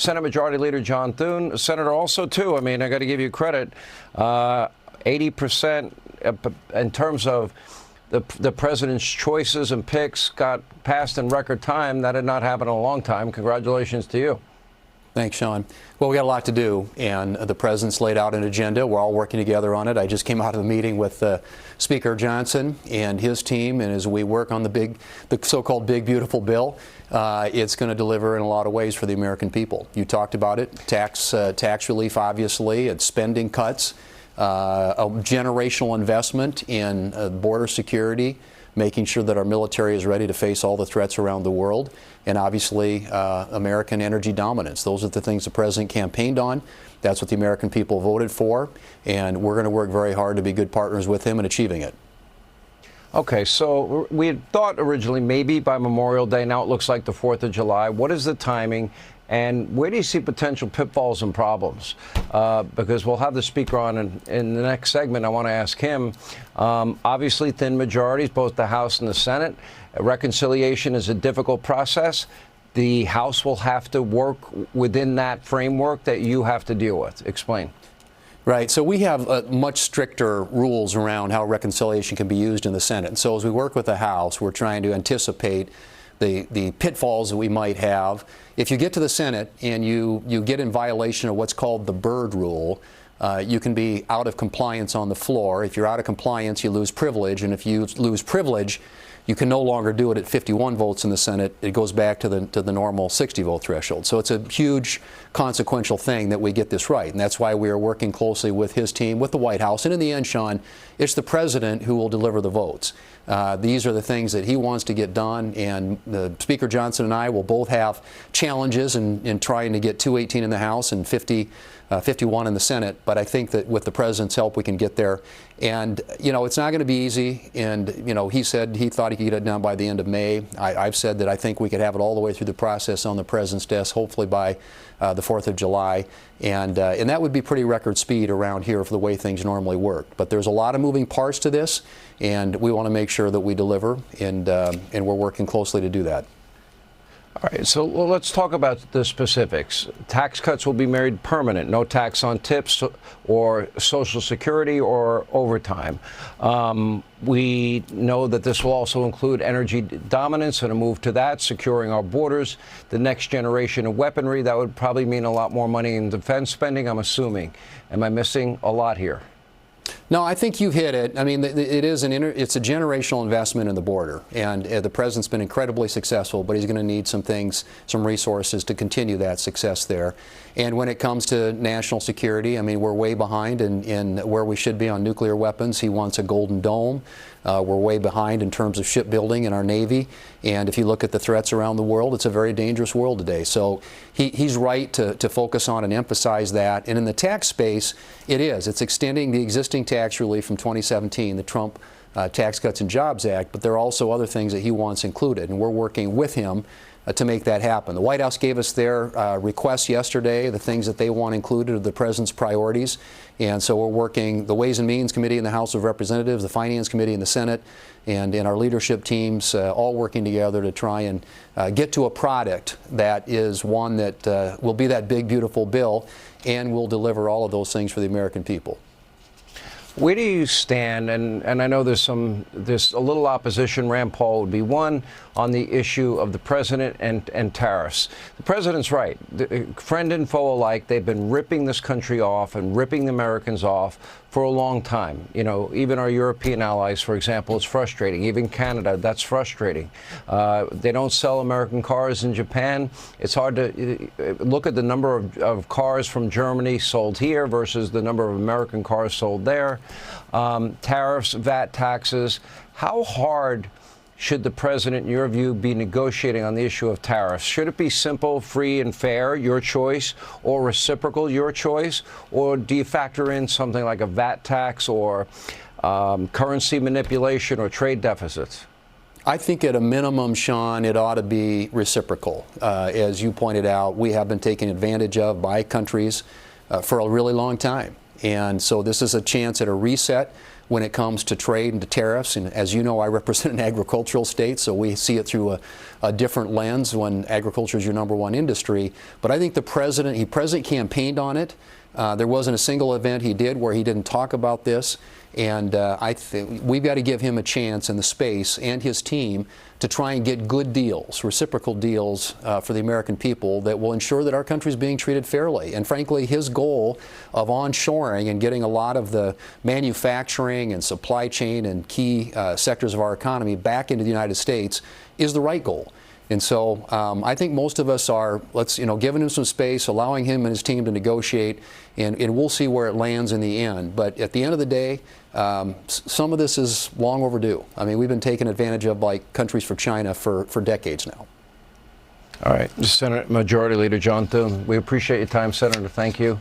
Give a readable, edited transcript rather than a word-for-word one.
Senate Majority Leader John Thune, Senator, also too. I mean, I got to give you credit. 80% in terms of the president's choices and picks got passed in record time. That had not happened in a long time. Congratulations to you. Thanks, Sean. Well, we got a lot to do, and the president's laid out an agenda. We're all working together on it. I just came out of a meeting with Speaker Johnson and his team, and as we work on the so-called big, beautiful bill, it's going to deliver in a lot of ways for the American people. You talked about it, tax relief, obviously, and spending cuts, a generational investment in border security, making sure that our military is ready to face all the threats around the world, and obviously American energy dominance. Those are the things the president campaigned on. That's what the American people voted for, and we're going to work very hard to be good partners with him in achieving it. Okay, so we had thought originally maybe by Memorial Day. Now it looks like the 4th of July. What is the timing? And where do you see potential pitfalls and problems? Because we'll have the speaker on in the next segment. I want to ask him. Obviously, thin majorities, both the House and the Senate. Reconciliation is a difficult process. The House will have to work within that framework that you have to deal with. Explain. Right. So we have much stricter rules around how reconciliation can be used in the Senate. And so as we work with the House, we're trying to anticipate the pitfalls that we might have. If you get to the Senate and you get in violation of what's called the Byrd rule, you can be out of compliance on the floor. If you're out of compliance, you lose privilege, and if you lose privilege, you can no longer do it at 51 votes in the Senate. It goes back to the normal 60-vote threshold. So it's a huge consequential thing that we get this right, and that's why we are working closely with his team, with the White House, and in the end, Sean, it's the president who will deliver the votes. These are the things that he wants to get done, and Speaker Johnson and I will both have challenges in trying to get 218 in the House and 51 in the Senate, but I think that with the president's help we can get there. And you know, it's not going to be easy, and you know, he said he thought he could get it done by the end of May. I've said that I think we could have it all the way through the process on the president's desk, hopefully by the 4th of July, and that would be pretty record speed around here for the way things normally work. But there's a lot of moving parts to this, and we want to make sure that we deliver, and we're working closely to do that. All right, so let's talk about the specifics. Tax cuts will be made permanent. No tax on tips or Social Security or overtime. We know that this will also include energy dominance and a move to that, securing our borders, the next generation of weaponry. That would probably mean a lot more money in defense spending, I'm assuming. Am I missing a lot here? No, I think you've hit it. I mean, it's a generational investment in the border, and the president's been incredibly successful, but he's going to need some things, some resources to continue that success there. And when it comes to national security, I mean, we're way behind in where we should be on nuclear weapons. He wants a golden dome. We're way behind in terms of shipbuilding in our Navy. And if you look at the threats around the world, it's a very dangerous world today. So he's right to focus on and emphasize that. And in the tax space, it's extending the existing tax relief from 2017, the Trump Tax Cuts and Jobs Act, but there are also other things that he wants included, and we're working with him to make that happen. The White House gave us their requests yesterday, the things that they want included are the president's priorities, and so we're working, the Ways and Means Committee in the House of Representatives, the Finance Committee in the Senate, and our leadership teams all working together to try and get to a product that is one that will be that big, beautiful bill and will deliver all of those things for the American people. Where do you stand? And I know there's a little opposition. Rand Paul would be one on the issue of the president and tariffs. The president's right. Friend and foe alike, they've been ripping this country off and ripping the Americans off for a long time. You know, even our European allies, for example, it's frustrating. Even Canada, that's frustrating. They don't sell American cars in Japan. It's hard to look at the number of cars from Germany sold here versus the number of American cars sold there. Tariffs, VAT taxes. How hard should the president, in your view, be negotiating on the issue of tariffs? Should it be simple, free and fair, your choice, or reciprocal, your choice? Or do you factor in something like a VAT tax or currency manipulation or trade deficits? I think at a minimum, Sean, it ought to be reciprocal. As you pointed out, we have been taken advantage of by countries for a really long time. And so this is a chance at a reset when it comes to trade and to tariffs. And as you know, I represent an agricultural state, so we see it through a different lens when agriculture is your #1 industry. But I think the president campaigned on it. There wasn't a single event he did where he didn't talk about this. And I think we've got to give him a chance in the space and his team to try and get good deals, reciprocal deals for the American people that will ensure that our country is being treated fairly. And frankly, his goal of onshoring and getting a lot of the manufacturing and supply chain and key sectors of our economy back into the United States is the right goal. And so I think most of us are, giving him some space, allowing him and his team to negotiate, and we'll see where it lands in the end. But at the end of the day, some of this is long overdue. I mean, we've been taken advantage of by countries for China for decades now. All right. Senate Majority Leader John Thune, we appreciate your time, Senator. Thank you.